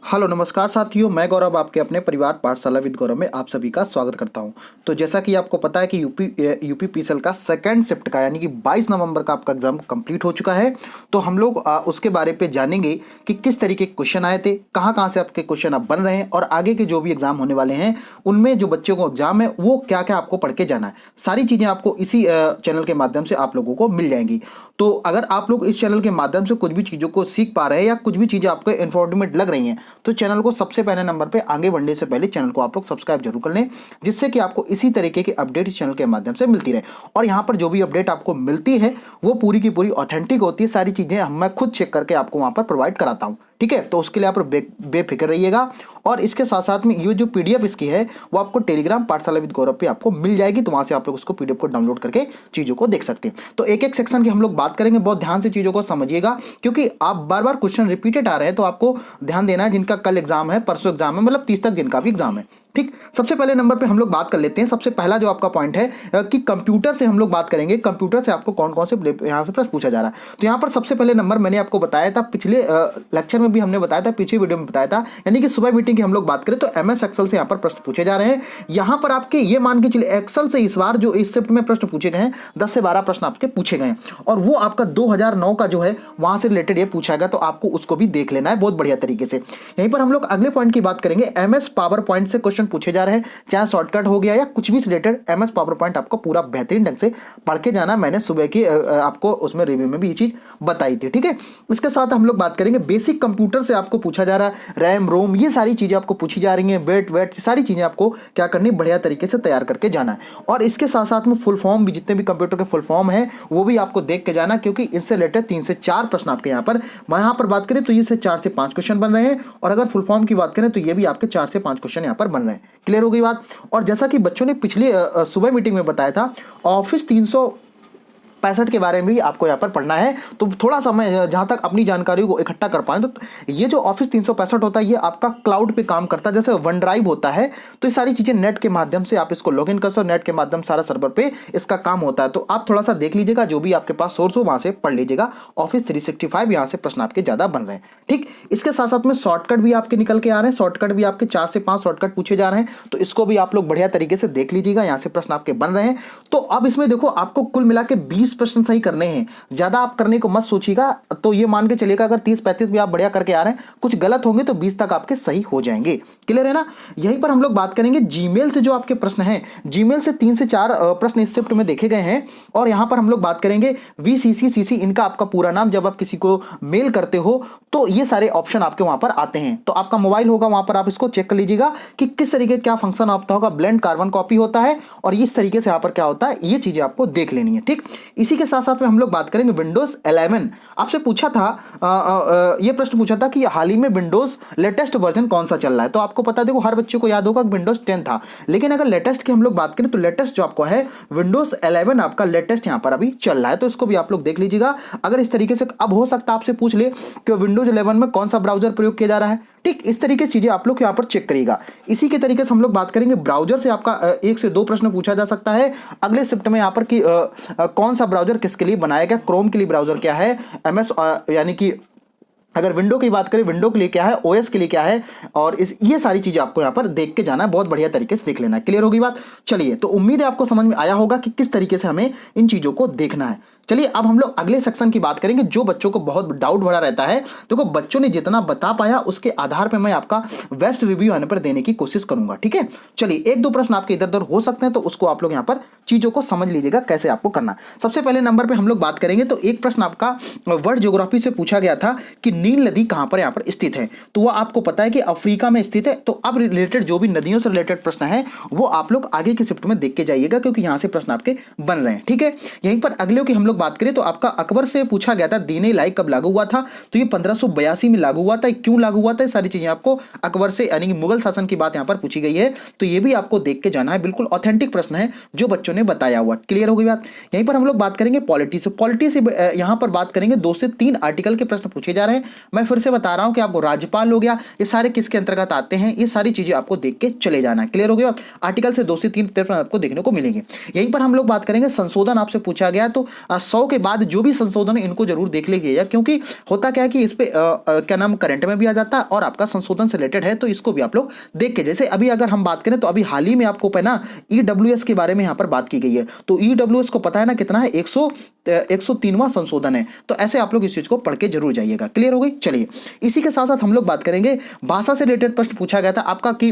Hello नमस्कार साथियों, मैं गौरव आपके अपने परिवार पाठशाला विद गौरव में आप सभी का स्वागत करता हूं। तो जैसा कि आपको पता है कि यूपी पीएसएल का सेकंड शिफ्ट का यानी कि 22 नवंबर का आपका एग्जाम कंप्लीट हो चुका है। तो हम लोग उसके बारे पे जानेंगे कि किस तरीके के क्वेश्चन आए थे, कहाँ से आपके क्वेश्चन अब बन रहे हैं और आगे के जो भी एग्जाम होने वाले हैं उनमें जो बच्चों को एग्जाम है वो क्या क्या आपको पढ़ के जाना है। सारी चीज़ें आपको इसी चैनल के माध्यम से आप लोगों को मिल जाएंगी। तो अगर आप लोग इस चैनल के माध्यम से कुछ भी चीज़ों को सीख पा रहे हैं या कुछ भी चीज़ें आपको इन्फॉर्मेटिव लग रही हैं तो चैनल को सबसे पहले नंबर पे आगे बढ़ने से पहले चैनल को आप लोग सब्सक्राइब जरूर कर लें, जिससे कि आपको इसी तरीके की अपडेट इस चैनल के माध्यम से मिलती रहे। और यहाँ पर जो भी अपडेट आपको मिलती है वो पूरी की पूरी ऑथेंटिक होती है। सारी चीज़ें मैं खुद चेक करके आपको वहाँ पर प्रोवाइड कराता हूँ, ठीक है। तो उसके लिए आप बेफिक्र रहिएगा। और इसके साथ साथ में ये जो पीडीएफ इसकी है वो आपको टेलीग्राम पाठशाला विद गौरव पे आपको मिल जाएगी। तो वहाँ से आप लोग उसको पीडीएफ को डाउनलोड करके चीज़ों को देख सकते हैं। तो एक एक सेक्शन की हम लोग बात करेंगे, बहुत ध्यान से चीज़ों को समझिएगा क्योंकि आप बार बार क्वेश्चन रिपीटेड आ रहे हैं। तो आपको ध्यान देना है, जिनका कल एग्जाम है, परसों एग्जाम है, मतलब 30 तक जिनका भी एग्जाम है, ठीक। सबसे पहले नंबर पे हम लोग बात कर लेते हैं। सबसे पहला जो आपका पॉइंट है कि कंप्यूटर से हम लोग बात करेंगे। कंप्यूटर से आपको कौन कौन से यहाँ से प्रश्न पूछा जा रहा है। तो यहाँ पर सबसे पहले नंबर मैंने आपको बताया था, पिछले लेक्चर में भी हमने बताया था, पिछले वीडियो में बताया था, यानी कि सुबह मीटिंग की हम लोग बात करें तो एमएस एक्सेल से यहाँ पर प्रश्न पूछे जा रहे हैं। यहाँ पर आपके ये मान के चलिए एक्सेल से इस बार जो इस शिफ्ट में प्रश्न पूछे गए हैं 10 से 12 प्रश्न आपके पूछे गए हैं और वो आपका 2009 का जो है वहां से रिलेटेड ये पूछा गया। तो आपको उसको भी देख लेना है बहुत बढ़िया तरीके से। यहीं पर हम लोग अगले पॉइंट की बात करेंगे। एमएस पावर पॉइंट से क्वेश्चन पूछे जा रहे हैं, चाहे शॉर्टकट हो गया या कुछ भी रिलेटेड। एमएस पावर पॉइंट आपको पूरा बेहतरीन ढंग से पढ़ के जाना। मैंने सुबह की आपको उसमें रिव्यू में भी ये चीज बताई थी, ठीक है। इसके साथ हम लोग बात करेंगे बेसिक कंप्यूटर से आपको पूछा जा रहा है, रैम रोम ये सारी चीजें आपको पूछी जा रही हैं, वेट सारी चीजें आपको क्या करनी, बढ़िया तरीके से तैयार करके जाना है। और इसके साथ साथ में फुल फॉर्म भी, जितने भी कंप्यूटर के फुल फॉर्म है वो भी आपको देख के जाना, क्योंकि इससे रिलेटेड 3 से 4 प्रश्न आपके यहाँ पर बात करें तो ये से 4 से 5 क्वेश्चन बन रहे हैं। और अगर फुल फॉर्म की बात करें तो ये भी आपके 4 से 5 क्वेश्चन यहाँ पर बन रहे हैं। क्लियर हो गई बात। और जैसा कि बच्चों ने पिछली सुबह मीटिंग में बताया था, ऑफिस 365 के बारे में भी आपको यहाँ पर पढ़ना है। तो थोड़ा सा मैं जहाँ तक अपनी जानकारी को इकट्ठा कर पाए तो ये जो ऑफिस 365 होता है ये आपका क्लाउड पे काम करता है, जैसे वन ड्राइव होता है। तो ये सारी चीज़ें नेट के माध्यम से आप इसको लॉगिन कर सकते हो, नेट के माध्यम सारा सर्वर पे इसका काम होता है। तो आप थोड़ा सा देख लीजिएगा, जो भी आपके पास सोर्स हो वहाँ से पढ़ लीजिएगा। ऑफिस 365 यहाँ से प्रश्न आपके ज़्यादा बन रहे हैं, ठीक। इसके साथ साथ में शॉर्टकट भी आपके निकल के आ रहे हैं। शॉर्टकट भी आपके 4 से 5 शॉर्टकट पूछे जा रहे हैं, तो इसको भी आप लोग बढ़िया तरीके से देख लीजिएगा। यहाँ से प्रश्न आपके बन रहे हैं। तो अब इसमें देखो, आपको कुल मिला के 20 प्रश्न सही करने हैं। ज्यादा आप करने को मत सोचिएगा। तो ये मान के चलिएगा अगर 30-35 भी आप बढ़िया करके आ रहे हैं, कुछ गलत होंगे तो 20 तक आपके सही हो जाएंगे। क्लियर है ना। यहीं पर हम लोग बात करेंगे जीमेल से जो आपके प्रश्न हैं, जीमेल से 3 से 4 प्रश्न इस शिफ्ट में देखे गए हैं। और यहां पर हम लोग बात करेंगे वीसीसी, इनका आपका पूरा नाम, जब आप किसी को मेल करते हो तो ये सारे ऑप्शन आपके वहां पर आते हैं। तो आपका मोबाइल होगा, वहां पर आप इसको चेक कर लीजिएगा कि किस तरीके क्या फंक्शन आपका होगा। ब्लेंड कार्बन कॉपी होता है और इस तरीके से यहां पर क्या होता है, ये चीजें आपको देख लेनी है, ठीक। इसी के साथ साथ में हम लोग बात करेंगे विंडोज 11। आपसे पूछा था, ये प्रश्न पूछा था कि हाल ही में विंडोज लेटेस्ट वर्जन कौन सा चल रहा है। तो आपको पता, देखो हर बच्चे को याद होगा कि विंडोज 10 था, लेकिन अगर लेटेस्ट की हम लोग बात करें तो लेटेस्ट जो आपको है विंडोज 11 आपका लेटेस्ट यहां पर अभी चल रहा है। तो इसको भी आप लोग देख लीजिएगा। अगर इस तरीके से अब हो सकता है आपसे पूछ ले कि विंडोज 11 में कौन सा ब्राउजर प्रयोग किया जा रहा है, ठीक। इस तरीके से चीजें आप लोग यहाँ पर चेक करिएगा। इसी के तरीके से हम लोग बात करेंगे ब्राउजर से आपका 1 से 2 प्रश्न पूछा जा सकता है अगले शिफ्ट में यहाँ पर कि कौन सा ब्राउजर किसके लिए बनाया गया, क्रोम के लिए ब्राउजर क्या है, एमएस यानी कि अगर विंडो की बात करें विंडो के लिए क्या है, ओएस के लिए क्या है। और ये सारी चीजें आपको यहाँ पर देख के जाना है, बहुत बढ़िया तरीके से देख लेना है। क्लियर होगी बात। चलिए, तो उम्मीद है आपको समझ में आया होगा कि किस तरीके से हमें इन चीजों को देखना है। चलिए, अब हम लोग अगले सेक्शन की बात करेंगे, जो बच्चों को बहुत डाउट भरा रहता है। देखो, बच्चों ने जितना बता पाया उसके आधार पर मैं आपका बेस्ट रिव्यू आने पर देने की कोशिश करूंगा, ठीक है। चलिए, 1-2 प्रश्न आपके इधर उधर हो सकते हैं, तो उसको आप लोग यहाँ पर चीजों को समझ लीजिएगा कैसे आपको करना है। सबसे पहले नंबर पर हम लोग बात करेंगे तो एक प्रश्न आपका वर्ल्ड ज्योग्राफी से पूछा गया था कि नील नदी कहां पर यहाँ पर स्थित है। तो वह आपको पता है कि अफ्रीका में स्थित है। तो अब रिलेटेड जो भी नदियों से रिलेटेड प्रश्न है वो आप लोग आगे की शिफ्ट में देख के जाइएगा, क्योंकि यहां से प्रश्न आपके बन रहे हैं, ठीक है। यहीं पर अगले की हम लोग बात करें तो आपका अकबर से पूछा गया था दीन इलाही कब लागू हुआ था। तो ये 1582 में लागू हुआ था। क्यों लागू हुआ था, ये सारी चीजें आपको अकबर से यानी कि मुगल शासन की बात यहां पर पूछी गई है। तो ये भी आपको देख के जाना है, बिल्कुल ऑथेंटिक प्रश्न है जो बच्चों ने बताया हुआ। क्लियर हो गई बात। यहीं पर हम लोग बात करेंगे पॉलिटी से। पॉलिटी से यहां पर बात करेंगे 2 से 3 आर्टिकल के प्रश्न पूछे जा रहे हैं। मैं फिर से बता रहा हूं कि आपको राज्यपाल हो गया, ये सारे किसके अंतर्गत आते हैं, ये सारी चीजें आपको देख के चले जाना है। क्लियर हो गया। आर्टिकल से 2 से 3 प्रश्न आपको देखने को मिलेंगे। यहीं पर हम लोग बात करेंगे संशोधन। आपसे पूछा गया तो 100 के बाद जो भी संशोधन है इनको जरूर देख लीजिएगा, क्योंकि होता क्या है कि इस पे क्या नाम करंट में भी आ जाता है और आपका संशोधन से रिलेटेड है, तो इसको भी आप लोग देख के, जैसे अभी अगर हम बात करें तो अभी हाल ही में आपको ना ईडब्ल्यूएस के बारे में यहाँ पर बात की गई है। तो ईडब्ल्यूएस को पता है ना कितना है, 103वां संशोधन है। तो ऐसे आप लोग इस चीज को पढ़ के जरूर जाइएगा। क्लियर हो गई। चलिए इसी के साथ साथ हम लोग बात करेंगे, भाषा से रिलेटेड प्रश्न पूछा गया था आपका कि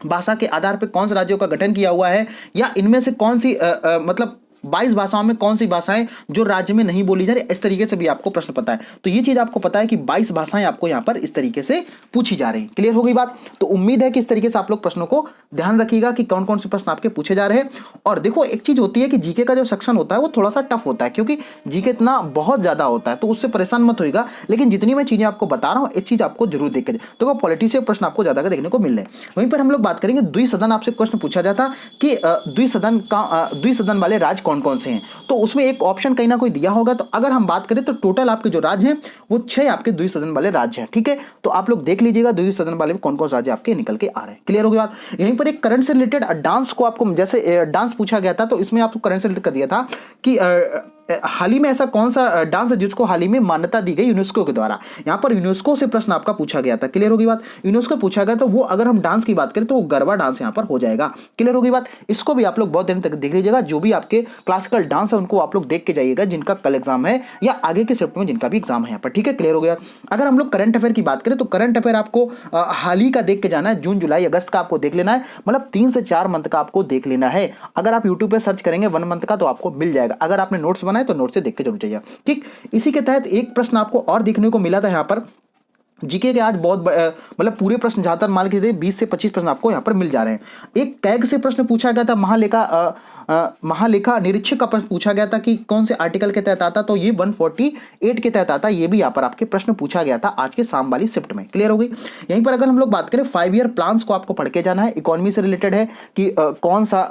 भाषा के आधार पर कौन से राज्यों का गठन किया हुआ है, या इनमें से कौन सी मतलब 22 भाषाओं में कौन सी भाषाएं जो राज्य में नहीं बोली जा रही, इस तरीके से भी आपको प्रश्न पता है। तो ये चीज आपको पता है कि 22 भाषाएं आपको यहां पर इस तरीके से पूछी जा रही हैं। क्लियर हो गई बात। तो उम्मीद है कि इस तरीके से आप लोग प्रश्नों को ध्यान रखिएगा कि कौन कौन से प्रश्न आपके पूछे जा रहे हैं। और देखो एक चीज होती है कि जीके का जो सेक्शन होता है वो थोड़ा सा टफ होता है, क्योंकि जीके इतना बहुत ज्यादा होता है, तो उससे परेशान मत होइएगा। लेकिन जितनी मैं चीजें आपको बता रहा हूँ इस चीज आपको जरूर देख के, तो पॉलिटी से प्रश्न आपको ज्यादा देखने को मिल रहे हैं। वहीं पर हम लोग बात करेंगे द्विसदन, आपसे प्रश्न पूछा जाता कि द्विसदन वाले राज्य कौन कौन से हैं। तो उसमें एक ऑप्शन कहीं ना कोई दिया होगा। तो अगर हम बात करें तो टोटल आपके जो राज्य हैं वो 6 आपके द्विसदन वाले राज्य हैं। ठीक है, तो आप लोग देख लीजिएगा द्विसदन वाले में कौन कौन राज्य आपके निकल के आ रहे हैं। क्लियर हो गई बात। यहीं पर एक करंट से रिलेटेड डांस को आपको, जैसे डांस पूछा गया था तो इसमें आपको करंट से रिलेटेड कर दिया था कि हाल ही में ऐसा कौन सा डांस है जिसको हाल ही में मान्यता दी गई यूनेस्को के द्वारा। यहाँ पर यूनेस्को से प्रश्न आपका पूछा गया था। क्लियर होगी बात। यूनेस्को पूछा गया तो वो, अगर हम डांस की बात करें तो वो गरबा डांस यहाँ पर हो जाएगा। क्लियर होगी बात। इसको भी आप लोग बहुत देर तक देख लीजिएगा। जो भी आपके क्लासिकल डांस है उनको आप लोग देख के जाइएगा, जिनका कल एग्जाम है या आगे के शिफ्ट में जिनका भी एग्जाम है यहाँ पर। ठीक है, क्लियर हो गया। अगर हम लोग करंट अफेयर की बात करें तो करंट अफेयर आपको हाल ही का देख के जाना है, जून जुलाई अगस्त का आपको देख लेना है, मतलब 3 से 4 मंथ का आपको देख लेना है। अगर आप यूट्यूब पे सर्च करेंगे 1 मंथ का तो आपको मिल जाएगा। अगर आपने नोट्स बनाए तो नोट से देख के जरूर चाहिए। ठीक, इसी के तहत एक प्रश्न आपको और देखने को मिला था यहाँ पर जीके के। आज बहुत मतलब पूरे प्रश्न जहां तक मान के 20 से 25 प्रश्न आपको यहाँ पर मिल जा रहे हैं। एक कैग से प्रश्न पूछा गया था, महालेखा निरीक्षक का प्रश्न पूछा गया था कि कौन से आर्टिकल के तहत आता, तो ये 148 के तहत आता। ये भी यहाँ पर आपके प्रश्न पूछा गया था आज के शाम वाली शिफ्ट में। क्लियर हो गई। यहीं पर अगर हम लोग बात करें 5 ईयर प्लान्स को आपको पढ़ के जाना है। इकोनॉमी से रिलेटेड है कि कौन सा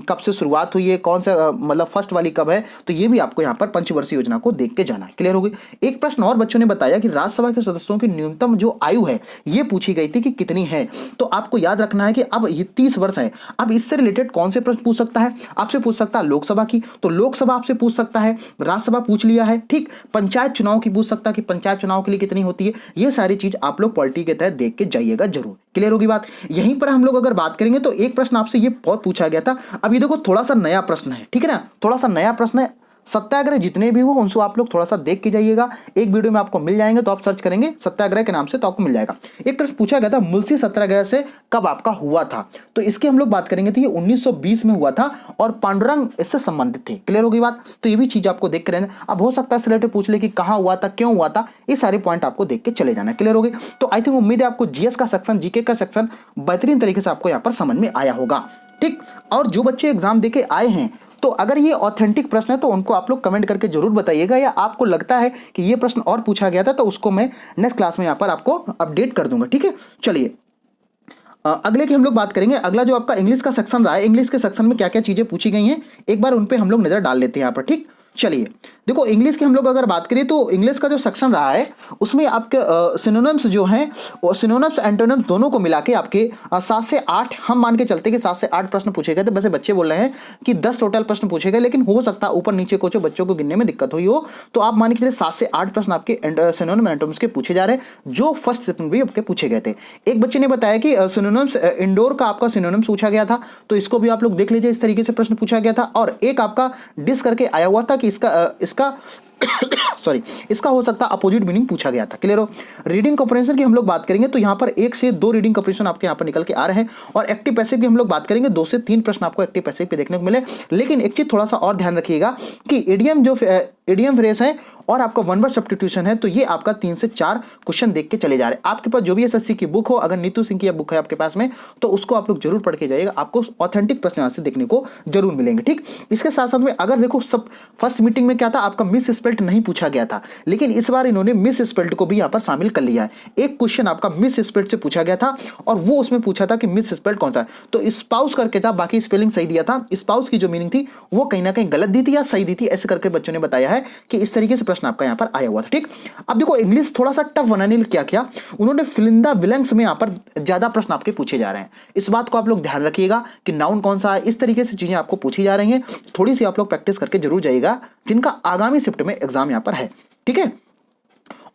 कब से शुरुआत हुई है, कौन सा मतलब फर्स्ट वाली कब है, तो ये भी आपको यहाँ पर पंचवर्षीय योजना को देख के जाना है। क्लियर हो गई। एक प्रश्न और बच्चों ने बताया कि राज्यसभा के सदस्यों की न्यूनतम जो आयु है ये पूछी गई थी कि कितनी है। तो आपको याद रखना है कि अब ये 30 वर्ष है। अब इससे रिलेटेड कौन से प्रश्न पूछ सकता है, आपसे पूछ सकता है लोकसभा की, तो लोकसभा आपसे पूछ सकता है, राज्यसभा पूछ लिया है। ठीक, पंचायत चुनाव की पूछ सकता है कि पंचायत चुनाव के लिए कितनी होती है। ये सारी चीज आप लोग पॉलिटी के तहत देख के जाइएगा जरूर। क्लियर होगी बात। यहीं पर हम लोग अगर बात करेंगे तो एक प्रश्न आपसे ये बहुत पूछा गया था। अब ये देखो थोड़ा सा नया प्रश्न है, ठीक है ना, थोड़ा सा नया प्रश्न है। सत्याग्रह जितने भी हो उनको आप लोग थोड़ा सा देख के जाइएगा। एक वीडियो में आपको मिल जाएंगे, तो आप सर्च करेंगे सत्याग्रह के नाम से तो आपको मिल जाएगा। एक प्रश्न पूछा गया था मुलसी सत्याग्रह से कब आपका हुआ था, तो इसके हम लोग बात करेंगे तो ये 1920 में हुआ था और पांडुरंग इससे संबंधित थे। क्लियर हो गई बात। तो ये भी चीज आपको देख कर रहना। अब हो सकता है रिलेटेड पूछ ले कि कहाँ हुआ था, क्यों हुआ था, ये सारे पॉइंट आपको देख के चले जाना। क्लियर हो गई। तो आई थिंक उम्मीद है आपको जीएस का सेक्शन, जीके का सेक्शन बेहतरीन तरीके से आपको यहाँ पर समझ में आया होगा। ठीक, और जो बच्चे एग्जाम देके आए हैं तो अगर ये ऑथेंटिक प्रश्न है तो उनको आप लोग कमेंट करके जरूर बताइएगा, या आपको लगता है कि ये प्रश्न और पूछा गया था तो उसको मैं नेक्स्ट क्लास में यहाँ पर आपको अपडेट कर दूंगा। ठीक है, चलिए अगले की हम लोग बात करेंगे। अगला जो आपका इंग्लिश का सेक्शन रहा है, इंग्लिश के सेक्शन में क्या क्या चीजें पूछी गई हैं एक बार उन पे हम लोग नजर डाल लेते हैं यहाँ पर। ठीक, चलिए देखो इंग्लिश की हम लोग अगर बात करें तो इंग्लिश का जो सेक्शन रहा है उसमें आपके सिनोनिम्स जो हैं, सिनोनिम्स एंटोनिम्स दोनों को मिला के आपके 7 से 8, हम मान के चलते कि 7 से 8 प्रश्न पूछे गए थे। वैसे बच्चे बोल रहे हैं कि 10 टोटल प्रश्न पूछे गए, लेकिन हो सकता है ऊपर नीचे कुछ बच्चों को गिनने में दिक्कत हुई हो, तो आप मान के चलिए 7 से 8 प्रश्न आपके सिनोनिम एंटोनिम्स के पूछे जा रहे हैं जो फर्स्ट सेक्शन भी आपके पूछे गए थे। एक बच्चे ने बताया कि सिनोनिम्स इंडोर का आपका सिनोनिम्स पूछा गया था, तो इसको भी आप लोग देख लीजिए, इस तरीके से प्रश्न पूछा गया था। और एक आपका डिस करके आया हुआ था कि इसका सॉरी इसका हो सकता है अपोजिट मीनिंग पूछा गया था। क्लियर हो। रीडिंग कॉम्प्रिहेंशन की हम लोग बात करेंगे तो यहाँ पर 1 से 2 रीडिंग कॉम्प्रिहेंशन आपके यहाँ पर निकल के आ रहे हैं, और एक्टिव पैसिव की हम लोग बात करेंगे 2 से 3 प्रश्न आपको एक्टिव पैसिव पे देखने को मिले। लेकिन एक चीज थोड़ा सा और ध्यान रखिएगा कि इडियम फ्रेज है और आपका वन वर्ड सब्स्टिट्यूशन है, तो ये आपका 3 से 4 क्वेश्चन देख के चले जा रहे हैं। आपके पास जो भी एसएससी की बुक हो, अगर नीतू सिंह की बुक है आपके पास में, तो उसको आप लोग जरूर पढ़ के जाइएगा, आपको ऑथेंटिक प्रश्न यहाँ से देखने को जरूर मिलेंगे। ठीक, इसके साथ साथ में अगर देखो सब फर्स्ट मीटिंग में क्या था आपका मिस स्पेल्ड स्पेल्ट नहीं पूछा गया था, लेकिन इस बार इन्होंने मिस स्पेल्ट को भी यहाँ पर शामिल कर लिया है। एक क्वेश्चन आपका मिस स्पेल्ट से पूछा गया था और वो उसमें पूछा था कि मिस स्पेल्ट कौन सा है, तो स्पाउस करके था, बाकी स्पेलिंग सही दिया था। स्पाउस की जो मीनिंग थी वो कहीं ना कहीं गलत दी थी या सही दी थी, ऐसे करके बच्चों ने बताया है कि इस तरीके से प्रश्न आपका यहाँ पर आया हुआ था। ठीक, अब देखो इंग्लिश थोड़ा सा टफ बनाने के क्या किया उन्होंने, फिलिंदा ब्लैंक्स में यहाँ पर ज्यादा प्रश्न आपके पूछे जा रहे हैं। इस बात को आप लोग ध्यान रखिएगा कि नाउन कौन सा है, इस तरीके से चीजें आपको पूछी जा रही हैं। थोड़ी सी आप लोग प्रैक्टिस करके जरूर जाइएगा, जिनका आगामी शिफ्ट में एग्जाम यहाँ पर है। ठीक है,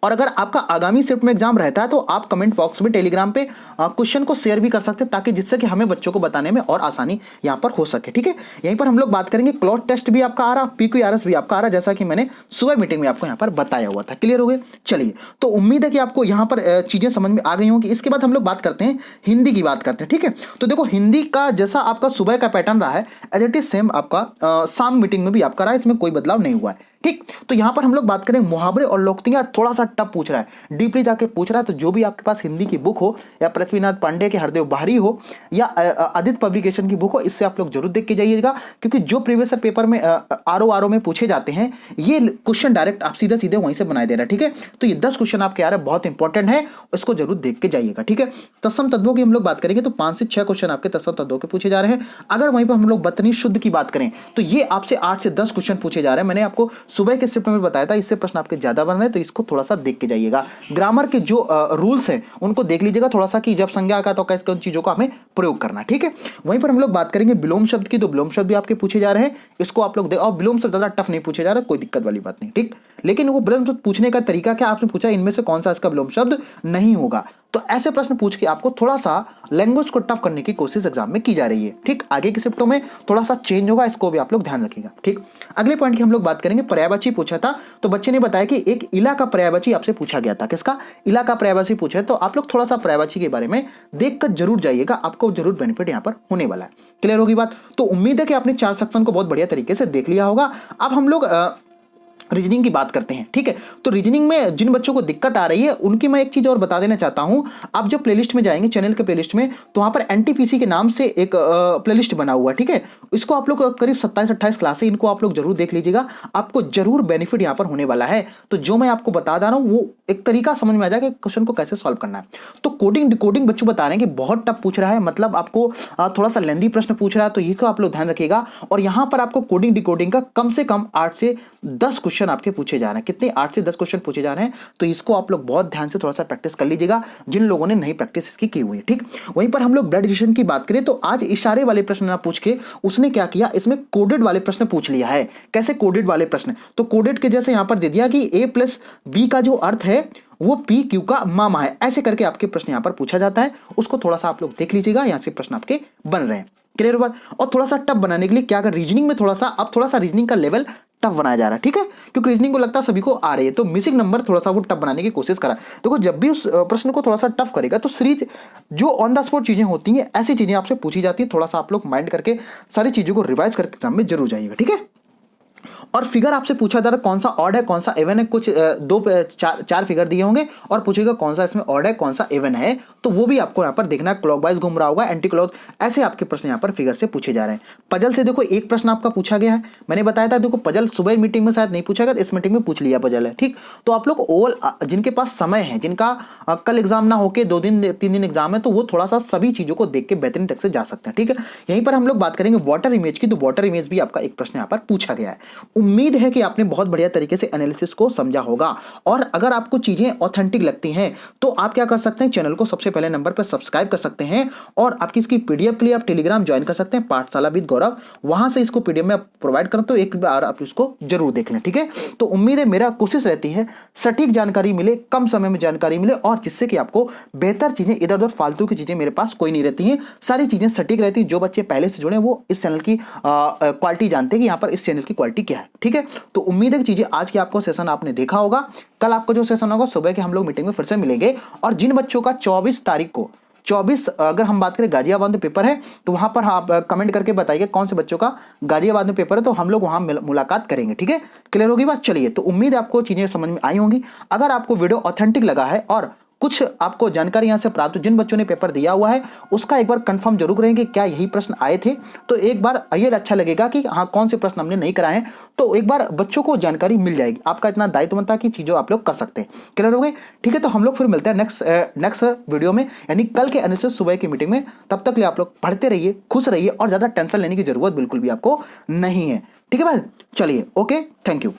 और अगर आपका आगामी शिफ्ट में एग्जाम रहता है तो आप कमेंट बॉक्स में टेलीग्राम पे क्वेश्चन को शेयर भी कर सकते हैं, ताकि जिससे कि हमें बच्चों को बताने में और आसानी यहां पर हो सके। ठीक है, यहीं पर हम लोग बात करेंगे क्लॉट टेस्ट भी आपका आ रहा, PQRS भी आपका आ रहा, जैसा कि मैंने सुबह मीटिंग में आपको यहां पर बताया हुआ था। क्लियर हो गए? चलिए, तो उम्मीद है कि आपको यहां पर चीजें समझ में आ गई होंगी। इसके बाद हम लोग बात करते हैं हिंदी की, बात करते हैं। ठीक है, तो देखो हिंदी का जैसा आपका सुबह का पैटर्न रहा है एज इट इज सेम आपका शाम मीटिंग में भी आपका रहा है, इसमें कोई बदलाव नहीं हुआ है। ठीक, तो यहां पर हम लोग बात करें मुहावरे और लोकोक्तियां, थोड़ा सा टफ पूछ रहा है, डीपली जाके पूछ रहा है। तो जो भी आपके पास हिंदी की बुक हो, या पृथ्वीनाथ पांडे के हरदेव बाहरी हो, या आदित्य पब्लिकेशन की बुक हो, इससे आप लोग जरूर देख के जाइएगा, क्योंकि जो प्रीवियस पेपर में आरओ में पूछे जाते हैं ये क्वेश्चन डायरेक्ट आप सीधे सीधे वहीं से बनाए दे रहा है। ठीक है, तो ये 10 क्वेश्चन आपके आ रहे हैं, बहुत इंपॉर्टेंट है, इसको जरूर देख के जाइएगा। ठीक है, तत्सम तत्वों की हम लोग बात करेंगे तो 5 से 6 क्वेश्चन आपके तत्सम तत्वों के पूछे जा रहे हैं। अगर वहीं पर हम लोग बतनी शुद्ध की बात करें तो ये आपसे 8 से 10 क्वेश्चन पूछे जा रहे हैं। मैंने आपको सुबह के शिफ्ट में बताया था, इससे प्रश्न आपके ज्यादा बन रहे हैं, तो इसको थोड़ा सा देख के जाइएगा। ग्रामर के जो रूल्स हैं उनको देख लीजिएगा थोड़ा सा, कि जब संज्ञा का तो कैसे उन चीजों का हमें प्रयोग करना है। ठीक है, वहीं पर हम लोग बात करेंगे विलोम शब्द की, तो विलोम शब्द भी आपके पूछे जा रहे हैं, इसको आप लोग और विलोम शब्द ज्यादा टफ नहीं पूछे जा रहा, कोई दिक्कत वाली बात नहीं। ठीक, लेकिन वो विलोम शब्द पूछने का तरीका क्या, आपने पूछा इनमें से कौन सा इसका विलोम शब्द नहीं होगा, तो ऐसे प्रश्न पूछ के आपको थोड़ा सा लैंग्वेज को टफ करने की कोशिश एग्जाम में की जा रही है। ठीक, आगे की शिफ्टों में थोड़ा सा चेंज होगा, इसको भी आप लोग ध्यान रखिएगा। ठीक, अगले पॉइंट की हम लोग बात करेंगे, पर्यायवाची पूछा था, तो बच्चे ने बताया कि एक इला का पर्यायवाची आपसे पूछा गया था। किसका? इला का पर्यायवाची पूछा है, तो आप लोग थोड़ा सा पर्यायवाची के बारे में देखकर जरूर जाइएगा, आपको जरूर बेनिफिट यहाँ पर होने वाला है। क्लियर होगी बात? तो उम्मीद है कि आपने 4 सेक्शन को बहुत बढ़िया तरीके से देख लिया होगा। अब हम लोग रीजनिंग की बात करते हैं। ठीक है, तो रीजनिंग में जिन बच्चों को दिक्कत आ रही है उनकी मैं एक चीज और बता देना चाहता हूं। आप जब प्लेलिस्ट में जाएंगे, चैनल के प्लेलिस्ट में, तो वहां पर एनटीपीसी के नाम से एक प्लेलिस्ट बना हुआ है। ठीक है, इसको आप लोग करीब 27-28 क्लास है, इनको आप लोग जरूर देख लीजिएगा, आपको जरूर बेनिफिट यहां पर होने वाला है। तो जो मैं आपको बता रहा हूं वो एक तरीका समझ में आ जाएगा क्वेश्चन को कैसे सॉल्व करना है। तो कोडिंग डिकोडिंग बच्चों बता रहे हैं कि बहुत टफ पूछ रहा है, मतलब आपको थोड़ा सा लेंदी प्रश्न पूछ रहा है, तो ये को आप लोग ध्यान रखिएगा। और यहां पर आपको कोडिंग डिकोडिंग का कम से कम 8 से 10 क्वेश्चन आपके पूछे जा रहे हैं। कितने? 8 से 10 क्वेश्चन पूछे जा रहे हैं, तो इसको आप लोग बहुत ध्यान से थोड़ा सा प्रैक्टिस कर लीजिएगा, जिन लोगों ने नहीं प्रैक्टिस इसकी की हुई है। ठीक, वहीं पर हम लोग ब्लड एडिशन की बात करें तो आज इशारे वाले प्रश्न ना पूछ के उसने क्या किया, इसमें कोडेड वाले प्रश्न पूछ लिया है। कैसे कोडेड वाले प्रश्न? तो कोडेड के जैसे यहां पर दे दिया कि A+B का जो अर्थ है वो PQ का मामा है, ऐसे करके आपके प्रश्न यहां पर पूछा जाता है। उसको थोड़ा सा आप लोग देख लीजिएगा, यहां से प्रश्न आपके बन रहे हैं। क्लियर बात? और थोड़ा सा टफ बनाने के लिए क्या कर, रीजनिंग में थोड़ा सा रीजनिंग का लेवल टफ बनाया जा रहा है। ठीक है, क्योंकि रीजनिंग को लगता है सभी को आ रही है, तो मिसिंग नंबर थोड़ा सा वो टफ बनाने की कोशिश करा। देखो जब भी उस प्रश्न को थोड़ा सा टफ करेगा तो सीरीज जो ऑन द स्पॉट चीजें होती हैं, ऐसी चीजें आपसे पूछी जाती है, थोड़ा सा आप लोग माइंड करके सारी चीजों को रिवाइज करके एग्जाम में जरूर जाइएगा। ठीक है, और फिगर आपसे पूछा जा रहा है कौन सा ऑड है कौन सा इवन है, कुछ चार फिगर दिए होंगे और पूछेगा कौन सा इसमें ऑड है कौन सा इवन है, तो वो भी आपको यहाँ पर देखना है। क्लॉकवाइज घूम रहा होगा, एंटी क्लॉक, ऐसे आपके प्रश्न यहाँ पर फिगर से पूछे जा रहे हैं। पजल से देखो एक प्रश्न आपका पूछा गया है, मैंने बताया था, देखो पजल सुबह मीटिंग में शायद नहीं पूछा गया, इस मीटिंग में पूछ लिया पजल है। ठीक, तो आप लोग ओवल जिनके पास समय है, जिनका कल एग्जाम ना होके 2 दिन 3 दिन एग्जाम है, तो वो थोड़ा सा सभी चीजों को देख के बेहतरीन तक से जा सकते हैं। ठीक है, यहीं पर हम लोग बात करेंगे वाटर इमेज की, तो वाटर इमेज भी आपका एक प्रश्न यहाँ पर पूछा गया है। उम्मीद है कि आपने बहुत बढ़िया तरीके से एनालिसिस को समझा होगा, और अगर आपको चीजें ऑथेंटिक लगती हैं तो आप क्या कर सकते हैं, चैनल को सबसे पहले नंबर पर सब्सक्राइब कर सकते हैं, और आपकी इसकी पीडीएफ के लिए आप टेलीग्राम ज्वाइन कर सकते हैं, पाठशाला विद गौरव, वहां से इसको पीडीएफ में प्रोवाइड करें, तो एक बार आप इसको जरूर देख लें। ठीक है, तो उम्मीद है, मेरा कोशिश रहती है सटीक जानकारी मिले, कम समय में जानकारी मिले, और जिससे कि आपको बेहतर चीजें, इधर उधर फालतू की चीजें मेरे पास कोई नहीं रहती हैं, सारी चीजें सटीक रहती हैं। जो बच्चे पहले से जुड़े वो इस चैनल की क्वालिटी जानते हैं कि यहाँ पर इस चैनल की क्वालिटी क्या है। ठीक है, तो उम्मीद है कि चीजें आज की आपको सेशन आपने देखा होगा। कल आपका जो सेशन होगा सुबह के हम लोग मीटिंग में फिर से मिलेंगे, और जिन बच्चों का 24 तारीख को 24 अगर हम बात करें गाजियाबाद में पेपर है, तो वहां पर आप कमेंट करके बताइए कौन से बच्चों का गाजियाबाद में पेपर है, तो हम लोग वहां मुलाकात करेंगे। ठीक है, क्लियर होगी बात? चलिए, तो उम्मीद है आपको चीजें समझ में आई होंगी। अगर आपको वीडियो ऑथेंटिक लगा है और कुछ आपको जानकारी यहाँ से प्राप्त, जिन बच्चों ने पेपर दिया हुआ है उसका एक बार कंफर्म जरूर रहेंगे क्या यही प्रश्न आए थे, तो एक बार ये अच्छा लगेगा कि हाँ कौन से प्रश्न हमने नहीं कराए हैं, तो एक बार बच्चों को जानकारी मिल जाएगी। आपका इतना दायित्व बनता है कि चीज़ों आप लोग कर सकते हैं। क्लियर हो गए? ठीक है, तो हम लोग फिर मिलते हैं नेक्स्ट वीडियो में, यानी कल के एनालिसिस सुबह की मीटिंग में। तब तक लिए आप लोग पढ़ते रहिए, खुश रहिए और ज़्यादा टेंशन लेने की जरूरत बिल्कुल भी आपको नहीं है। ठीक है भाई, चलिए, ओके, थैंक यू।